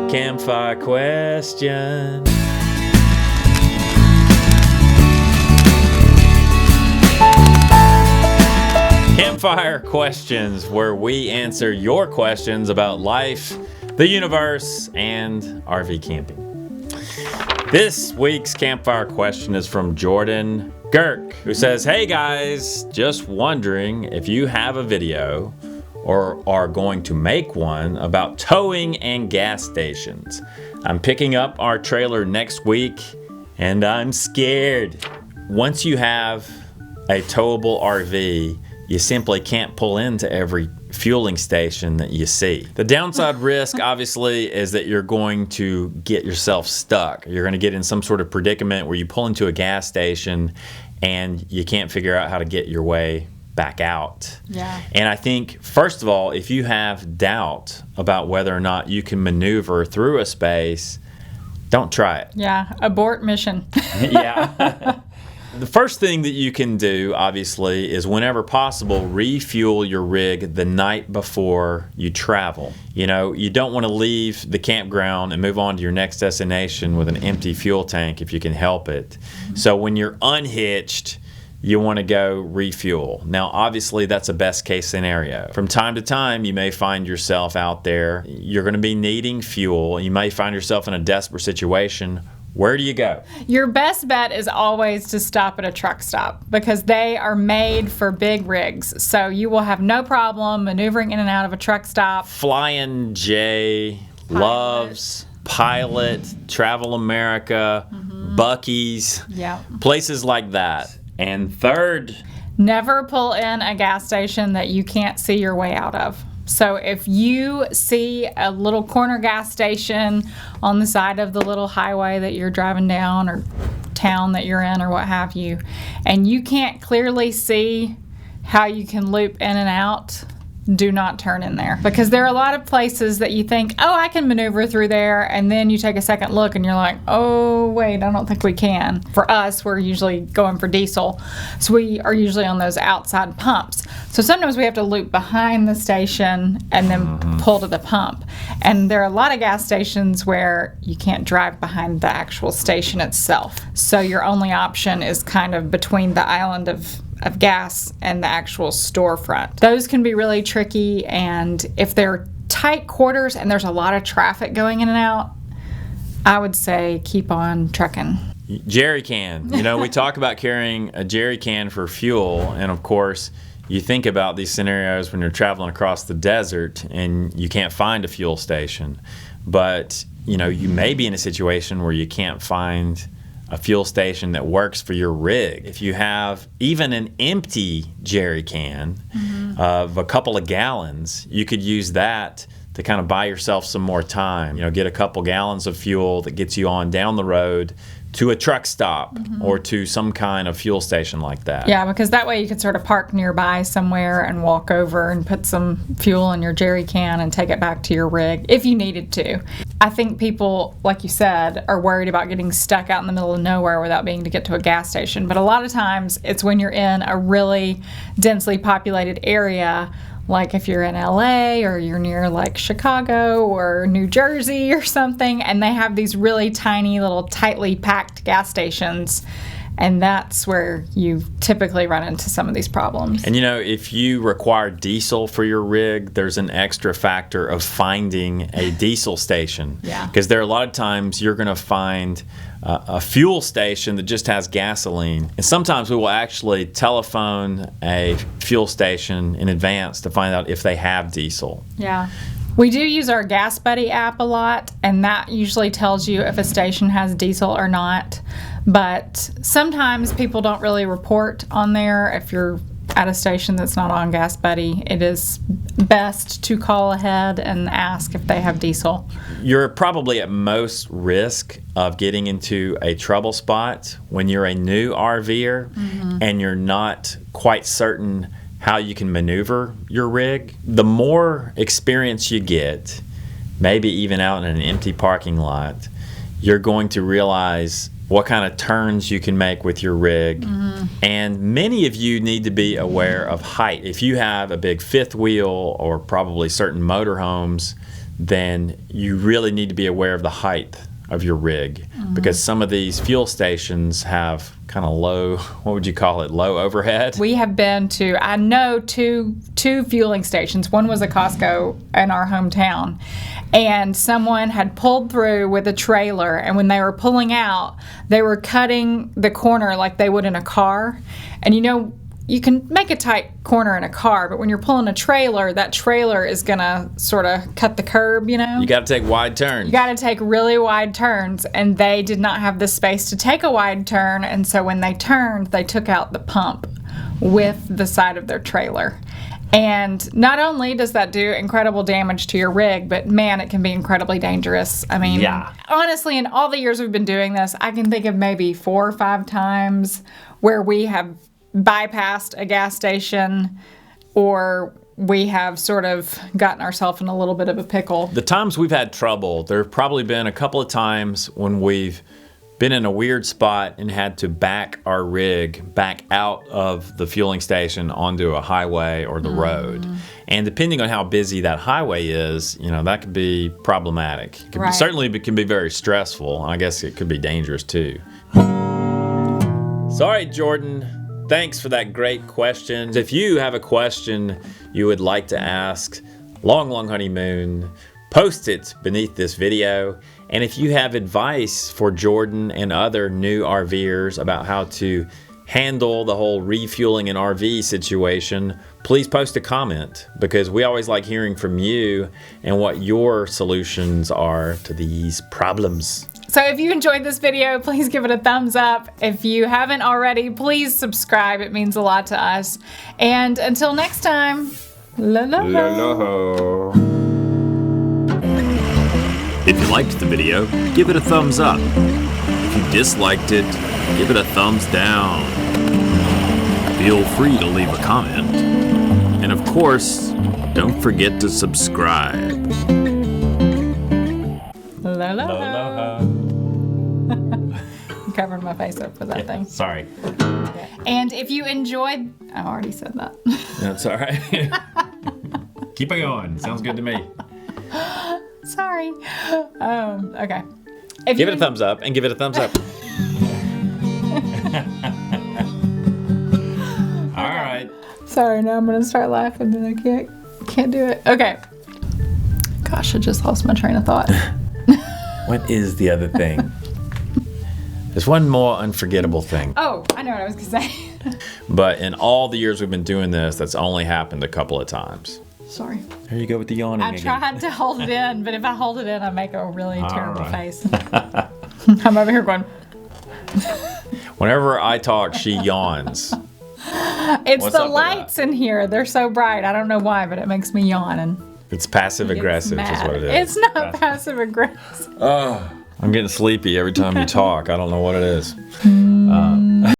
Campfire question. Campfire questions, where we answer your questions about life, the universe, and RV camping. This week's campfire question is from Jordan Girk, who says, "Hey guys, just wondering if you have a video or are going to make one about towing and gas stations. I'm picking up our trailer next week and I'm scared." Once you have a towable RV, you simply can't pull into every fueling station that you see. The downside risk, obviously, is that you're going to get yourself stuck. You're going to get in some sort of predicament where you pull into a gas station and you can't figure out how to get your way back out. Yeah. And I think, first of all, if you have doubt about whether or not you can maneuver through a space, don't try it. Yeah, abort mission. Yeah. The first thing that you can do, obviously, is whenever possible, refuel your rig the night before you travel. You know, you don't want to leave the campground and move on to your next destination with an empty fuel tank if you can help it. So when you're unhitched, you want to go refuel. Now, obviously, that's a best case scenario. From time to time, you may find yourself out there. You're going to be needing fuel. You may find yourself in a desperate situation. Where do you go? Your best bet is always to stop at a truck stop because they are made for big rigs. So you will have no problem maneuvering in and out of a truck stop. Flying J, Loves, Pilot, Travel America, Buc-ee's, Yeah. places like that. And third, Never pull in a gas station that you can't see your way out of. So if you see a little corner gas station on the side of the little highway that you're driving down or town that you're in or what have you, and you can't clearly see how you can loop in and out, do not turn in there. Because there are a lot of places that you think, oh, I can maneuver through there, and then you take a second look and you're like, oh, wait, I don't think we can. For us, we're usually going for diesel, so we are usually on those outside pumps. So sometimes we have to loop behind the station and then pull to the pump. And there are a lot of gas stations where you can't drive behind the actual station itself. So your only option is kind of between the island of gas and the actual storefront. Those can be really tricky, and if they're tight quarters and there's a lot of traffic going in and out, I would say keep on trucking. jerry can. You know, we talk about carrying a jerry can for fuel, and of course, you think about these scenarios when you're traveling across the desert and you can't find a fuel station. But, you know, you may be in a situation where you can't find a fuel station that works for your rig. If you have even an empty jerry can of a couple of gallons, you could use that to kind of buy yourself some more time. You know, get a couple gallons of fuel that gets you on down the road to a truck stop or to some kind of fuel station like that. Yeah, because that way you could sort of park nearby somewhere and walk over and put some fuel in your jerry can and take it back to your rig if you needed to. I think people, like you said, are worried about getting stuck out in the middle of nowhere without being able to get to a gas station. But a lot of times it's when you're in a really densely populated area, like if you're in LA or you're near like Chicago or New Jersey or something, and they have these really tiny little tightly packed gas stations, and that's where you typically run into some of these problems. And you know, if you require diesel for your rig, there's an extra factor of finding a diesel station. Yeah. Because there are a lot of times you're going to find a fuel station that just has gasoline. And sometimes we will actually telephone a fuel station in advance to find out if they have diesel. Yeah. We do use our Gas Buddy app a lot, and that usually tells you if a station has diesel or not. But sometimes people don't really report on there. If you're at a station that's not on Gas Buddy, it is best to call ahead and ask if they have diesel. You're probably at most risk of getting into a trouble spot when you're a new RVer and you're not quite certain how you can maneuver your rig. The more experience you get, maybe even out in an empty parking lot, you're going to realize what kind of turns you can make with your rig. And many of you need to be aware of height. If you have a big fifth wheel or probably certain motorhomes then you really need to be aware of the height of your rig, because some of these fuel stations have kind of low, what would you call it, low overhead? We have been to, I know, two fueling stations. One was a Costco in our hometown, and someone had pulled through with a trailer, and when they were pulling out, they were cutting the corner like they would in a car. And you know, you can make a tight corner in a car, but when you're pulling a trailer, that trailer is gonna sort of cut the curb, you know? You got to take wide turns. You got to take really wide turns, and they did not have the space to take a wide turn, and so when they turned, they took out the pump with the side of their trailer. And not only does that do incredible damage to your rig, but man, it can be incredibly dangerous. I mean, honestly, in all the years we've been doing this, I can think of maybe 4 or 5 times where we have bypassed a gas station, or we have sort of gotten ourselves in a little bit of a pickle. The times we've had trouble, there have probably been a couple of times when we've been in a weird spot and had to back our rig back out of the fueling station onto a highway or the road. And depending on how busy that highway is, you know, that could be problematic. It can certainly can be very stressful. I guess it could be dangerous too. Sorry, Jordan. Thanks for that great question. If you have a question you would like to ask Long Honeymoon, post it beneath this video. And if you have advice for Jordan and other new RVers about how to handle the whole refueling an RV situation, please post a comment, because we always like hearing from you and what your solutions are to these problems. So if you enjoyed this video, please give it a thumbs up. If you haven't already, please subscribe. It means a lot to us. And until next time, La-la-ho. If you liked the video, give it a thumbs up. If you disliked it, give it a thumbs down. Feel free to leave a comment. And of course, don't forget to subscribe. Covered my face up for that thing. Sorry. And if you enjoyed, I already said that. That's all right. Keep it going. Sounds good to me. Sorry. Okay. Give it a thumbs up and give it a thumbs up. All right. Sorry, now I'm gonna start laughing and I can't do it. Okay. Gosh, I just lost my train of thought. What is the other thing? There's one more unforgettable thing. Oh, I know what I was gonna say. But in all the years we've been doing this, that's only happened a couple of times. Sorry. There you go with the yawning I again. tried to hold it in, but if I hold it in, I make a really terrible face. I'm over here going. Whenever I talk, she yawns. It's What's the up with lights in here. They're so bright. I don't know why, but it makes me yawn. And It's passive aggressive is what it is. It's not passive aggressive. I'm getting sleepy every time you talk. I don't know what it is.